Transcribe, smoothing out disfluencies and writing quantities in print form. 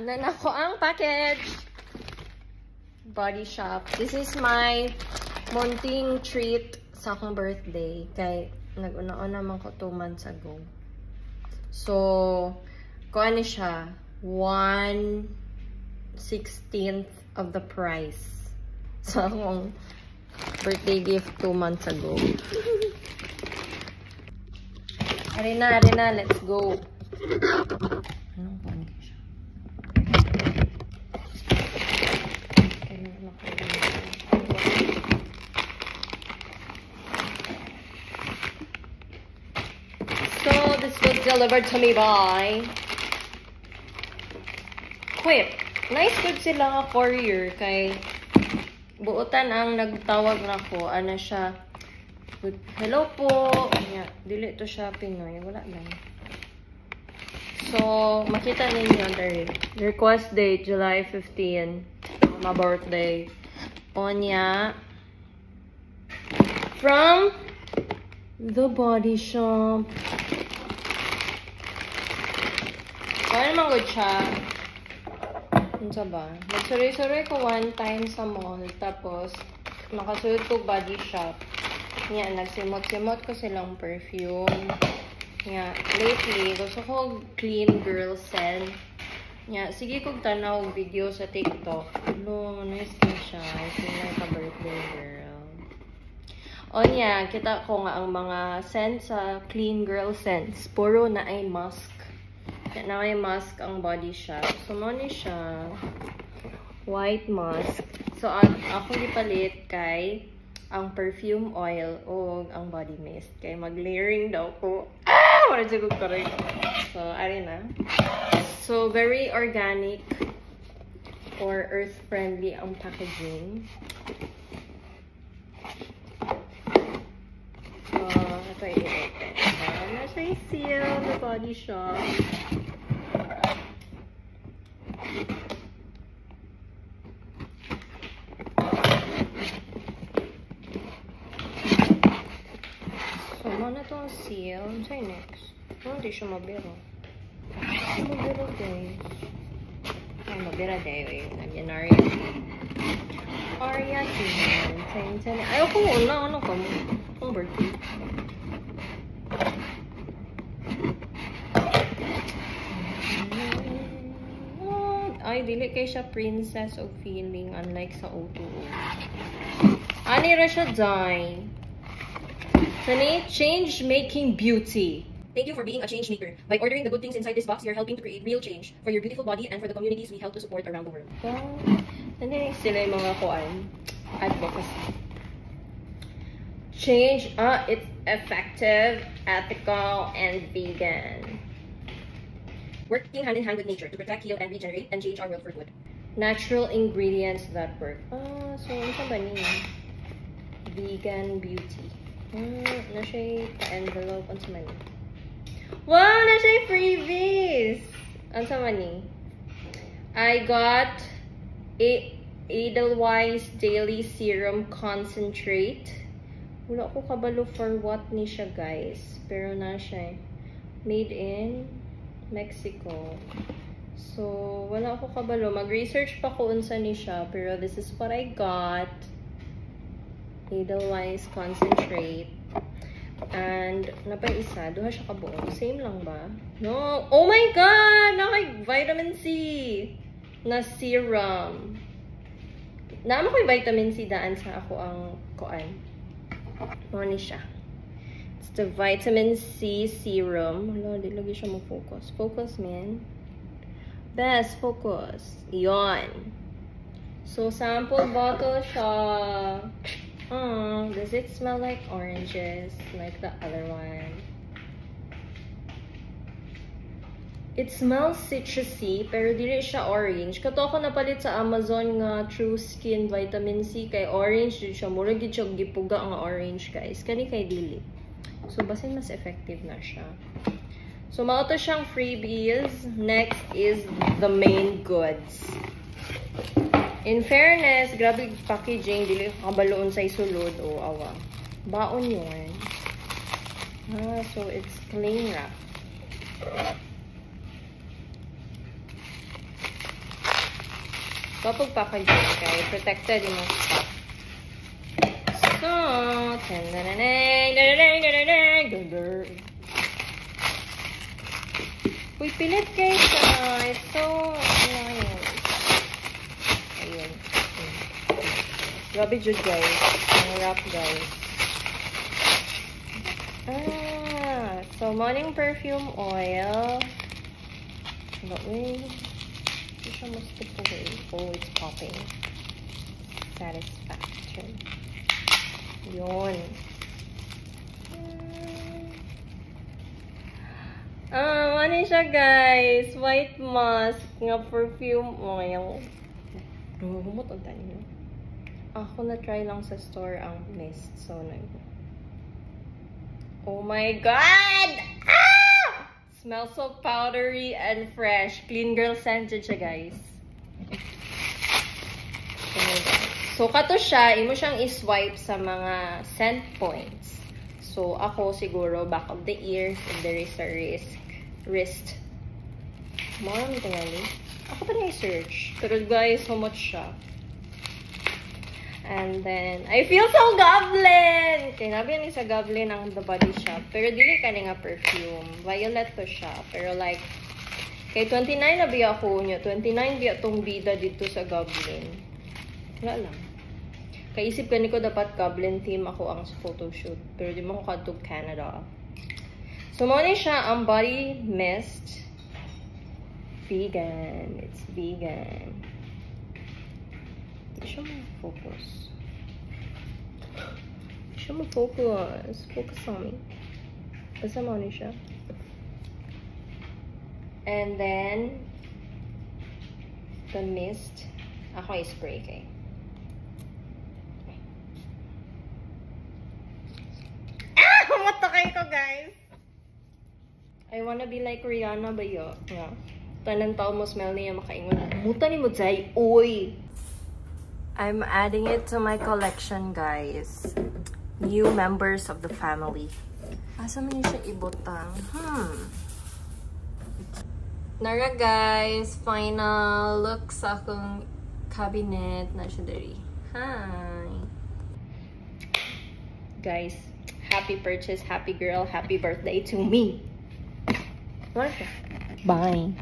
Nanako ang package. Body Shop. This is my munting treat sa akong birthday. Kay nag-una-una man ko 2 months ago. So, kung ano siya, 1/16 of the price sa akong birthday gift 2 months ago. Arena, let's go. Anong pang siya? So, this was delivered to me by Quip. Nice good sila nga courier kay buotan ang nagtawag na ko. Ano siya? Hello po. Yeah, dili to siya Pinoy. Wala lang. So, makita ninyo the request date, July 15. My birthday. Onya. From the Body Shop. Ano naman good siya? Ano sa ba? Nagsuroy-suroy ko one time sa mall. Tapos, nakasunod ko Body Shop. Nga, nagsimot-simot ko silang perfume. Nga, lately, gusto ko clean girl scent. Nga, sige kong tanaw video sa TikTok. No, nice din siya. I feel like a birthday girl. O niya, kita ko nga ang mga scent sa clean girl scents. Puro na ay musk. Na may mask ang Body Shop. So, money siya. White mask. So, ako ipalit kay ang perfume oil o ang body mist. Kay mag-layering daw ko. Wala siya ko correct. So, ari na. So, very organic or earth-friendly ang packaging. So, ito i-open. Nasa yung seal the Body Shop. So, mana to ang seal. Sa'yo next. Oh, hindi siya mabiro. Mabiro guys. Ay, mabiro dahil. Nandiyan Aria Tin. Ayaw ko una. Ano ka mo? Ang birthday. Ay, dili kay siya princess of feeling unlike sa O2O. Ani ra siya dine. Sani, change making beauty. Thank you for being a change maker. By ordering the good things inside this box, you're helping to create real change for your beautiful body and for the communities we help to support around the world. Wow. Sani, sila yung mga kuan. Advocacy. Change, it's effective, ethical, and vegan. Working hand in hand with nature to protect, heal, and regenerate and change our world for good. Natural ingredients that work. So ano ba niya? Vegan beauty. Na siya envelope. Ano sa mani? Wow! Na siya freebies! Ano sa mani? I got Edelweiss Daily Serum Concentrate. Wala ko kabalo for what ni siya guys. Pero na siya. Made in Mexico. So, wala ako kabalo. Mag-research pa ko unsa ni siya. Pero this is what I got. Edelweiss Concentrate. And, napay isa. Duha siya kabuo. Same lang ba? No! Oh my God! Nakay vitamin C! Na serum. Naman ko yung vitamin C daan sa ako ang kuan. Ano ni siya? It's the vitamin C serum. Wala, di lagi siya mag-focus. Focus, man. Best, focus. Yon. So, sample bottle siya. Does it smell like oranges? Like the other one? It smells citrusy, pero dili siya orange. Kato ako napalit sa Amazon nga True Skin Vitamin C. Kay orange din siya. Mura gid siya gipuga nga orange, guys. Kani kay dili. So, basin mas effective na siya. So, mauto siyang freebies. Next is the main goods. In fairness, grabe packaging. Dili kabaloon sa isulod. O, awa. Baon yun. So it's cling wrap. Kapag packaging kay protected yung mga stock. So, uy, pilit guys. It's so annoying. Ayun. Grabe jud guys. Ang wrap guys. So morning perfume oil. But wait. Hindi siya ma-stick away. Oh, it's popping. Satisfaction. Yun. Ano siya guys? White mask nga perfume oil. Rumot ang tayo nyo. Ako na-try lang sa store ang mist. So, oh my god! Ah! Smells so powdery and fresh. Clean girl scented siya guys. So, kato siya. Imo siyang iswipe sa mga scent points. So, ako siguro back of the ears and there is a wrist. More tingali. Ako pa na-search. Pero guys, how much siya? And then, I feel so goblin! Kaya nabi yan sa goblin ang The Body Shop. Pero dili ka nga perfume. Violet to siya. Pero like, kay 29 na biya ako niya. 29 biya tong bida dito sa goblin. Wala lang. Kaisip ka ko dapat goblin theme ako ang photoshoot. Pero di mo ko kadtog Canada. So, muna siya ang body mist. Vegan. It's vegan. Hindi siya mag-focus. Hindi siya mag-focus. Focus on me. Basta muna siya. And then, the mist. Ako i-spray kay. Matakay ko, guys. I wanna be like Rihanna ba yo? Yeah. Tanan tao mo smell niya makaingon. Muta ni mo jay. Oy. I'm adding it to my collection, guys. New members of the family. Asa man siya ibutang? Nara, guys. Final look sa akong cabinet na siya dari. Hi. Guys, happy purchase, happy girl, happy birthday to me. Bye.